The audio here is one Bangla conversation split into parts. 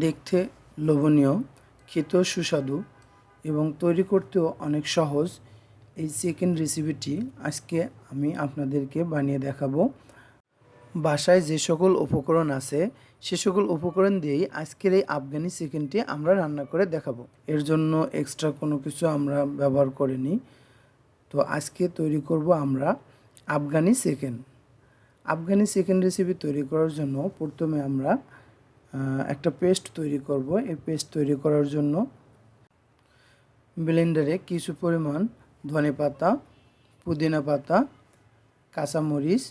দেখতে লোভনীয়, খেতেও সুস্বাদু এবং তৈরি করতেও অনেক সহজ এই চিকেন রেসিপিটি আজকে আমি আপনাদেরকে বানিয়ে দেখাবো। বাসায় যে সকল উপকরণ আছে সে সকল উপকরণ দিয়েই আজকের এই আফগানি চিকেনটি আমরা রান্না করে দেখাবো। এর জন্য এক্সট্রা কোনো কিছু আমরা ব্যবহার করিনি। তো আজকে তৈরি করব আমরা Afghani chicken. Afghani chicken recipe তৈরি করার জন্য প্রথমে আমরা একটা পেস্ট তৈরি করব। এই পেস্ট তৈরি করার জন্য ব্লেন্ডারে কিছু পরিমাণ ধনেপাতা, পুদিনা পাতা, কাঁচামরিচ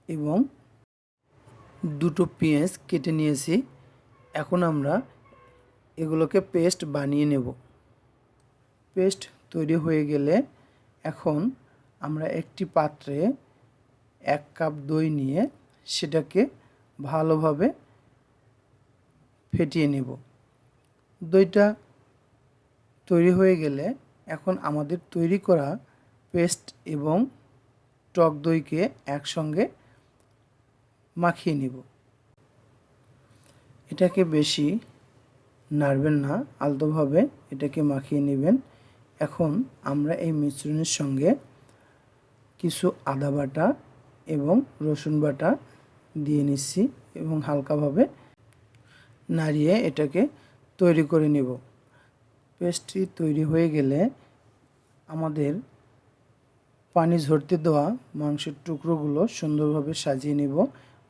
এবং দুটো পেঁয়াজ কেটে নিয়েছি। এখন আমরা এগুলোকে পেস্ট বানিয়ে নেব। পেস্ট তৈরি হয়ে গেলে এখন আমরা একটি পাত্রে 1 কাপ দই নিয়ে সেটাকে ভালোভাবে ফেটিয়ে নেব। দইটা তৈরি হয়ে গেলে এখন আমাদের তৈরি করা পেস্ট এবং টক দইকে একসঙ্গে মাখিয়ে নেব। এটাকে বেশি নাড়বেন না, আলতোভাবে এটাকে মাখিয়ে নেবেন। এখন আমরা এই মিশ্রণের সঙ্গে কিছু আদা বাটা এবং রসুন বাটা দিয়ে নিচ্ছি এবং হালকাভাবে নাড়িয়ে এটাকে তৈরি করে নেব। পেস্টটি তৈরি হয়ে গেলে আমাদের পানি ঝরতে দেওয়া মাংসের টুকরোগুলো সুন্দরভাবে সাজিয়ে নেব।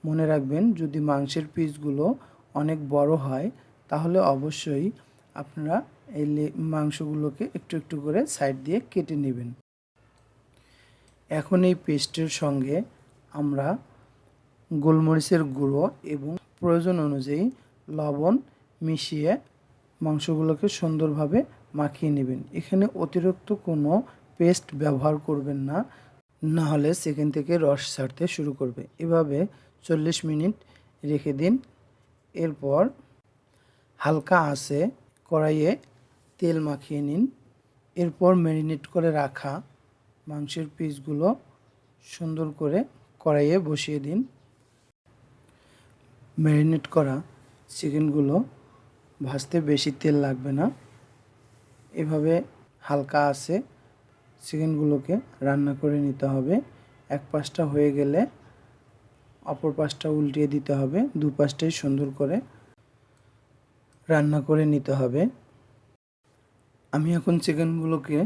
মনে রাখবেন, যদি মাংসের পিসগুলো অনেক বড় হয় তাহলে অবশ্যই আপনারা এই মাংসগুলোকে একটু একটু করে সাইড দিয়ে কেটে নেবেন। এখন এই পেস্টের সঙ্গে আমরা গোলমরিচের গুঁড়ো এবং প্রয়োজন অনুযায়ী লবণ মিশিয়ে মাংসগুলোকে সুন্দরভাবে মাখিয়ে নেবেন। এখানে অতিরিক্ত কোনো পেস্ট ব্যবহার করবেন না, না হলে চিকেন থেকে রস ছাড়তে শুরু করবে। এভাবে 40 মিনিট রেখে দিন। এরপর হালকা আঁচে কড়াইয়ে তেল মাখিয়ে নিন। এরপর ম্যারিনেট করে রাখা মাংসের পিসগুলো সুন্দর করে কড়াইয়ে বসিয়ে দিন। ম্যারিনেট করা চিকেনগুলো ভাজতে বেশি তেল লাগবে না। এভাবে হালকা আঁচে চিকেনগুলোকে রান্না করে নিতে হবে। এক পাশটা হয়ে গেলে অপর পাশটা উল্টিয়ে দিতে হবে। দুপাশটাই সুন্দর করে রান্না করে নিতে হবে। আমি এখন চিকেনগুলোকে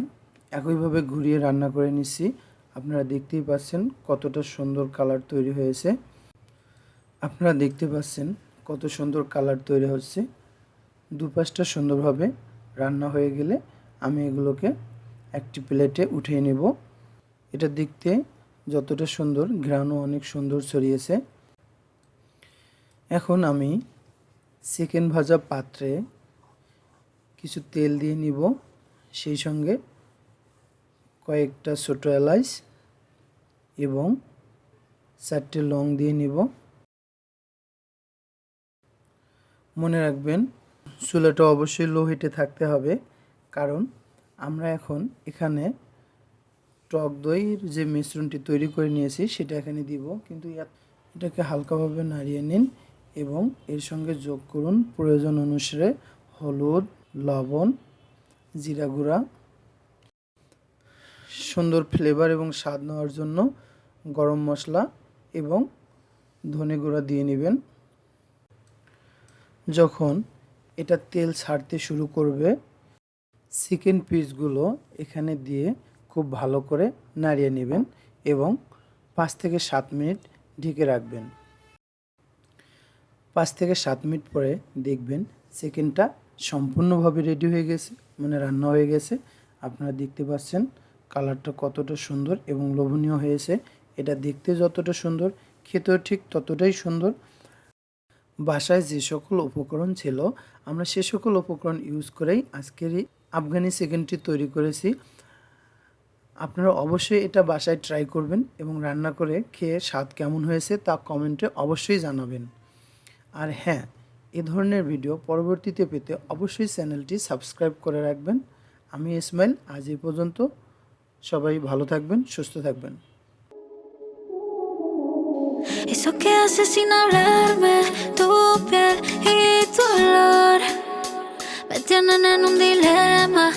একইভাবে ঘুরিয়ে রান্না করে নিচ্ছি। আপনারা দেখতেই পাচ্ছেন কতটা সুন্দর কালার তৈরি হয়েছে। আপনারা দেখতে পাচ্ছেন কত সুন্দর কালার তৈরি হচ্ছে। দুপাশটা সুন্দরভাবে রান্না হয়ে গেলে আমি এগুলোকে একটি প্লেটে উঠিয়ে নেব। এটা দেখতে যতটা সুন্দর, ঘ্রাণও অনেক সুন্দর ছড়িয়েছে। এখন আমি চিকেন ভাজা পাত্রে কিছু তেল দিয়ে নিব, সেই সঙ্গে কয়েকটা ছোটো এলাচ এবং 4টে লং দিয়ে নিব। মনে রাখবেন, চুলাটা অবশ্যই লো হিটে থাকতে হবে, কারণ আমরা এখন এখানে টক দইয়ের যে মিশ্রণটি তৈরি করে নিয়েছি সেটা এখানে দিব। কিন্তু এটাকে হালকাভাবে নাড়িয়ে নিন এবং এর সঙ্গে যোগ করুন প্রয়োজন অনুসারে হলুদ, লবণ, জিরা গুঁড়া, সুন্দর ফ্লেভার এবং স্বাদ নেওয়ার জন্য গরম মশলা এবং ধনে গুঁড়া দিয়ে নেবেন। যখন এটা তেল ছাড়তে শুরু করবে, চিকেন পিসগুলো এখানে দিয়ে খুব ভালো করে নাড়িয়ে নেবেন এবং 5 থেকে 7 মিনিট ঢেকে রাখবেন। 5 থেকে 7 মিনিট পরে দেখবেন চিকেনটা সম্পূর্ণভাবে রেডি হয়ে গেছে, মানে রান্না হয়ে গেছে। আপনারা দেখতে পাচ্ছেন কালারটা কতটা সুন্দর এবং লোভনীয় হয়েছে। এটা দেখতে যতটা সুন্দর, খেতেও ঠিক ততটাই সুন্দর। বাসায় যে সকল উপকরণ ছিল আমরা সে সকল উপকরণ ইউজ করেই আজকের এই আফগানি চিকেনটি তৈরি করেছি। আপনারা অবশ্যই এটা বাসায় ট্রাই করবেন এবং রান্না করে খেয়ে স্বাদ কেমন হয়েছে তা কমেন্টে অবশ্যই জানাবেন। আর হ্যাঁ, এ ধরনের ভিডিও পরবর্তীতে পেতে অবশ্যই চ্যানেলটি সাবস্ক্রাইব করে রাখবেন। আমি ইসমাইল, আজ এই পর্যন্ত। সবাই ভালো থাকবেন, সুস্থ থাকবেন। Eso que haces sin hablarme, tu piel y tu olor. tienen en un dilema.